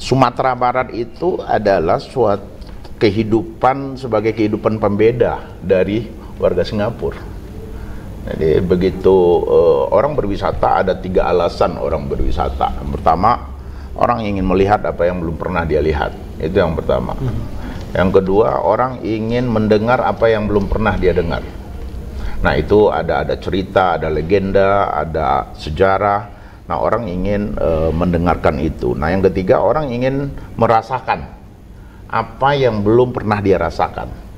Sumatera Barat itu adalah suatu kehidupan sebagai kehidupan pembeda dari warga Singapura. Jadi begitu orang berwisata, ada 3 alasan orang berwisata. Yang pertama, orang ingin melihat apa yang belum pernah dia lihat. Itu yang pertama. Yang kedua, orang ingin mendengar apa yang belum pernah dia dengar. Nah, itu ada cerita, ada legenda, ada sejarah. Nah, orang ingin mendengarkan itu. Nah, yang ketiga, orang ingin merasakan apa yang belum pernah dia rasakan.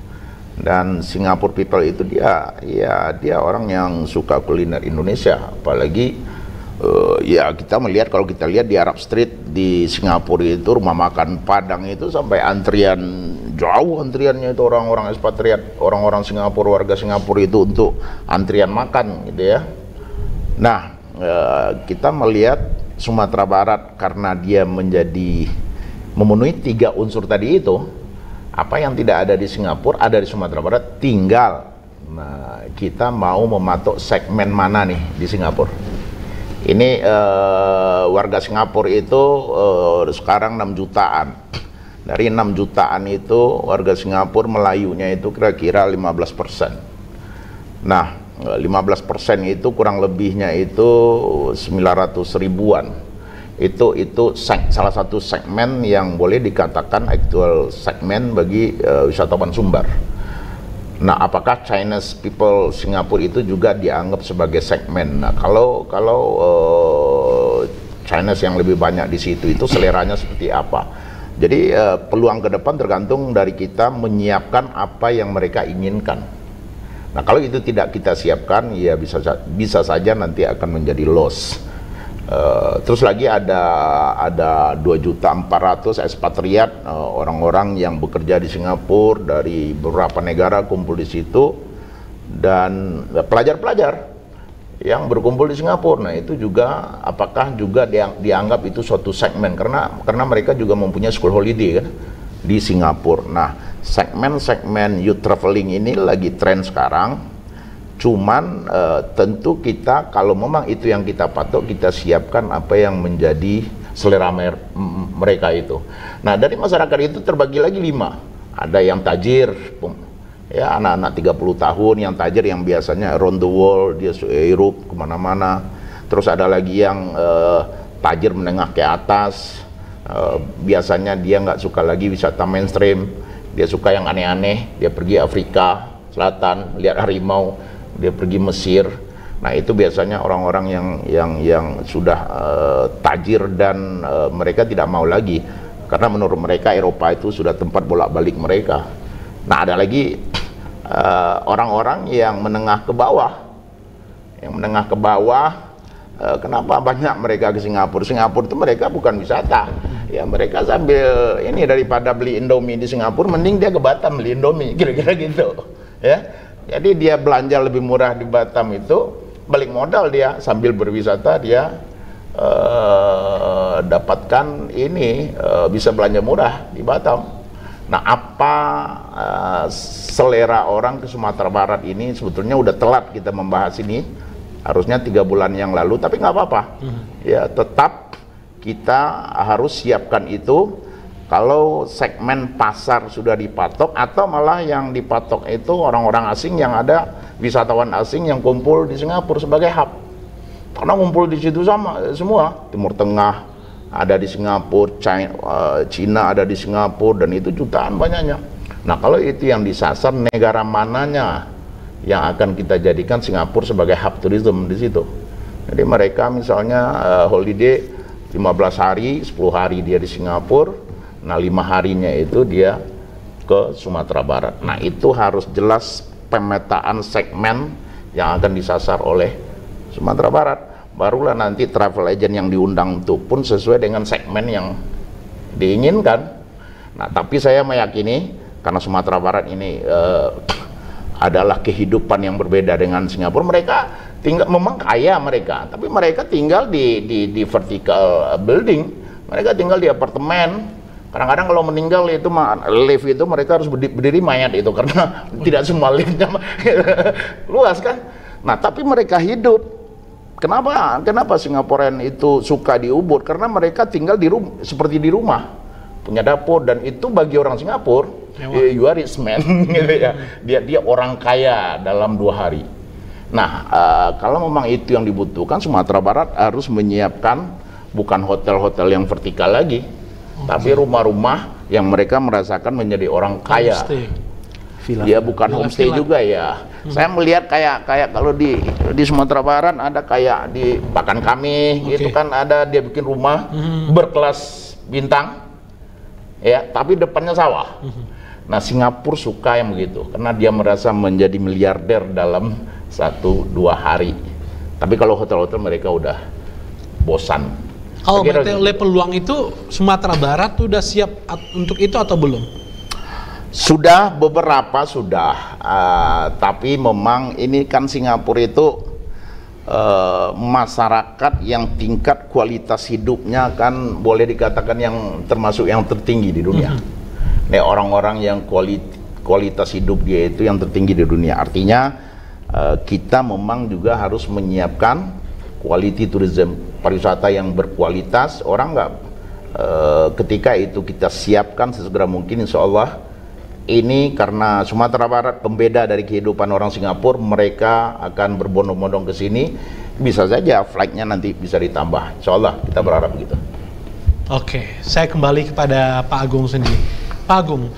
Dan Singapore people itu dia orang yang suka kuliner Indonesia. Apalagi ya kita melihat, kalau kita lihat di Arab Street di Singapura itu, rumah makan Padang itu sampai antrian, jauh antriannya itu, orang-orang ekspatriat, orang-orang Singapura, warga Singapura itu untuk antrian makan gitu ya. Nah, kita melihat Sumatera Barat karena dia memenuhi 3 unsur tadi itu. Apa yang tidak ada di Singapura ada di Sumatera Barat, tinggal kita mau mematok segmen mana nih di Singapura. Ini warga Singapura itu sekarang 6 jutaan. Dari 6 jutaan itu warga Singapura Melayunya itu kira-kira 15%. Nah, 15% itu kurang lebihnya itu 900 ribuan. Itu salah satu segmen yang boleh dikatakan actual segmen bagi wisatawan Sumbar. Nah, apakah Chinese people Singapura itu juga dianggap sebagai segmen? Nah, kalau Chinese yang lebih banyak di situ itu seleranya seperti apa? Jadi peluang ke depan tergantung dari kita menyiapkan apa yang mereka inginkan. Nah, kalau itu tidak kita siapkan, ya bisa saja nanti akan menjadi loss. Terus lagi ada 2.400.000 ekspatriat, orang-orang yang bekerja di Singapura dari beberapa negara kumpul di situ, dan pelajar-pelajar yang berkumpul di Singapura. Nah, itu juga apakah juga dianggap itu suatu segmen, karena mereka juga mempunyai school holiday kan di Singapura. Nah, segmen youth traveling ini lagi tren sekarang. Cuman tentu kita, kalau memang itu yang kita patok, kita siapkan apa yang menjadi selera mereka itu. Nah, dari masyarakat itu terbagi lagi 5. Ada yang tajir, ya anak-anak 30 tahun yang tajir, yang biasanya around the world, dia Europe kemana-mana. Terus ada lagi yang tajir menengah ke atas, biasanya dia nggak suka lagi wisata mainstream, dia suka yang aneh-aneh, dia pergi Afrika Selatan, lihat harimau, dia pergi Mesir. Nah, itu biasanya orang-orang yang sudah tajir, dan mereka tidak mau lagi karena menurut mereka Eropa itu sudah tempat bolak-balik mereka. Nah, ada lagi orang-orang yang menengah ke bawah. Yang menengah ke bawah, kenapa banyak mereka ke Singapura? Singapura itu mereka bukan wisata. Ya, mereka sambil ini, daripada beli Indomie di Singapura, mending dia ke Batam beli Indomie, kira-kira gitu. Ya. Jadi dia belanja lebih murah di Batam itu, balik modal dia sambil berwisata, dia dapatkan ini, bisa belanja murah di Batam. Nah, apa selera orang ke Sumatera Barat ini sebetulnya udah telat kita membahas ini, harusnya 3 bulan yang lalu, tapi nggak apa-apa. Ya, tetap kita harus siapkan itu. Kalau segmen pasar sudah dipatok, atau malah yang dipatok itu orang-orang asing, yang ada wisatawan asing yang kumpul di Singapura sebagai hub. Karena kumpul di situ sama semua, Timur Tengah ada di Singapura, China ada di Singapura, dan itu jutaan banyaknya. Nah, kalau itu yang disasar, negara mananya yang akan kita jadikan Singapura sebagai hub tourism di situ. Jadi mereka misalnya holiday 15 hari, 10 hari dia di Singapura. Nah, 5 harinya itu dia ke Sumatera Barat. Nah, itu harus jelas pemetaan segmen yang akan disasar oleh Sumatera Barat. Barulah nanti travel agent yang diundang itu pun sesuai dengan segmen yang diinginkan. Nah, tapi saya meyakini karena Sumatera Barat ini adalah kehidupan yang berbeda dengan Singapura. Mereka tinggal, memang kaya mereka, tapi mereka tinggal di vertical building. Mereka tinggal di apartemen. Kadang-kadang kalau meninggal itu lift itu mereka harus berdiri mayat itu, karena tidak semua liftnya luas kan. Nah, tapi mereka hidup. Kenapa Singaporean itu suka di Ubud? Karena mereka tinggal seperti di rumah. punya dapur, dan itu bagi orang Singapura you are rich man gitu ya. Dia orang kaya dalam 2 hari. Nah, kalau memang itu yang dibutuhkan, Sumatera Barat harus menyiapkan bukan hotel-hotel yang vertikal lagi, tapi rumah-rumah yang mereka merasakan menjadi orang kaya. Ya bukan homestay juga ya. Saya melihat kayak kalau di Sumatera Barat ada kayak di Pakan Kami gitu kan, ada dia bikin rumah berkelas bintang ya, tapi depannya sawah. Nah, Singapura suka yang begitu karena dia merasa menjadi miliarder dalam 1-2 hari. Tapi kalau hotel-hotel mereka udah bosan. Kalau oleh peluang itu Sumatera Barat udah siap untuk itu atau belum? Sudah, beberapa sudah, tapi memang ini kan Singapura itu masyarakat yang tingkat kualitas hidupnya kan boleh dikatakan yang termasuk yang tertinggi di dunia. Nih, orang-orang yang kualitas hidup dia itu yang tertinggi di dunia. Artinya kita memang juga harus menyiapkan quality tourism, pariwisata yang berkualitas. Orang nggak ketika itu kita siapkan sesegera mungkin, insya Allah. Ini karena Sumatera Barat pembeda dari kehidupan orang Singapura, mereka akan berbondong-bondong ke sini. Bisa saja flightnya nanti bisa ditambah, insya Allah kita berharap begitu. Oke, saya kembali kepada Pak Agung sendiri. Pak Agung,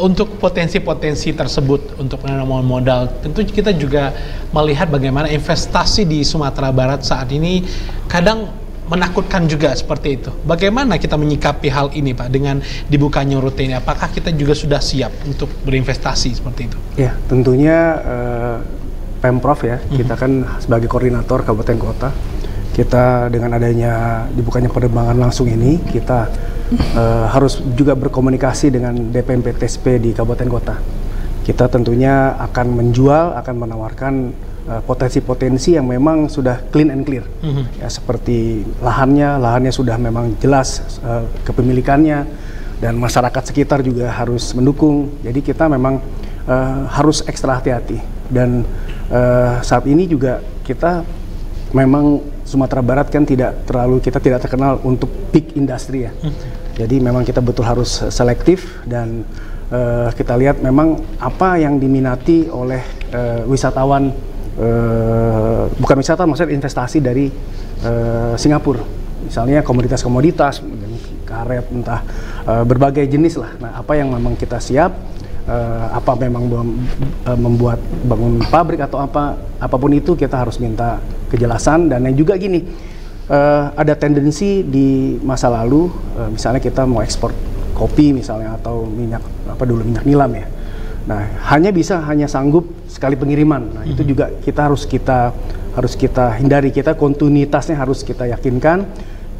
untuk potensi-potensi tersebut untuk penanaman modal, tentu kita juga melihat bagaimana investasi di Sumatera Barat saat ini kadang menakutkan juga seperti itu. Bagaimana kita menyikapi hal ini, Pak, dengan dibukanya rute ini? Apakah kita juga sudah siap untuk berinvestasi seperti itu? Ya, tentunya Pemprov ya, kita kan sebagai koordinator kabupaten kota, kita dengan adanya dibukanya penerbangan langsung ini, kita harus juga berkomunikasi dengan DPMP TSP di kabupaten kota. Kita tentunya akan menjual, akan menawarkan potensi-potensi yang memang sudah clean and clear, ya, seperti lahannya sudah memang jelas kepemilikannya, dan masyarakat sekitar juga harus mendukung. Jadi kita memang harus ekstra hati-hati, dan saat ini juga kita memang Sumatera Barat kan kita tidak terkenal untuk big industri ya. Jadi memang kita betul harus selektif, dan kita lihat memang apa yang diminati oleh wisatawan, bukan wisata, maksudnya investasi dari Singapura, misalnya komoditas-komoditas, karet, entah berbagai jenis lah. Nah, apa yang memang kita siap, apa memang membuat bangun pabrik atau apapun itu, kita harus minta kejelasan. Dan yang juga gini, ada tendensi di masa lalu, misalnya kita mau ekspor kopi misalnya, atau minyak minyak nilam ya. Nah, hanya sanggup sekali pengiriman. Nah, itu juga harus kita hindari. Kita kontinuitasnya harus kita yakinkan.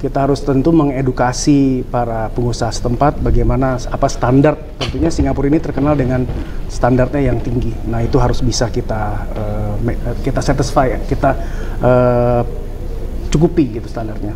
Kita harus tentu mengedukasi para pengusaha setempat bagaimana apa standar. Tentunya Singapura ini terkenal dengan standarnya yang tinggi. Nah, itu harus bisa kita satisfy, kita cukupi gitu standarnya.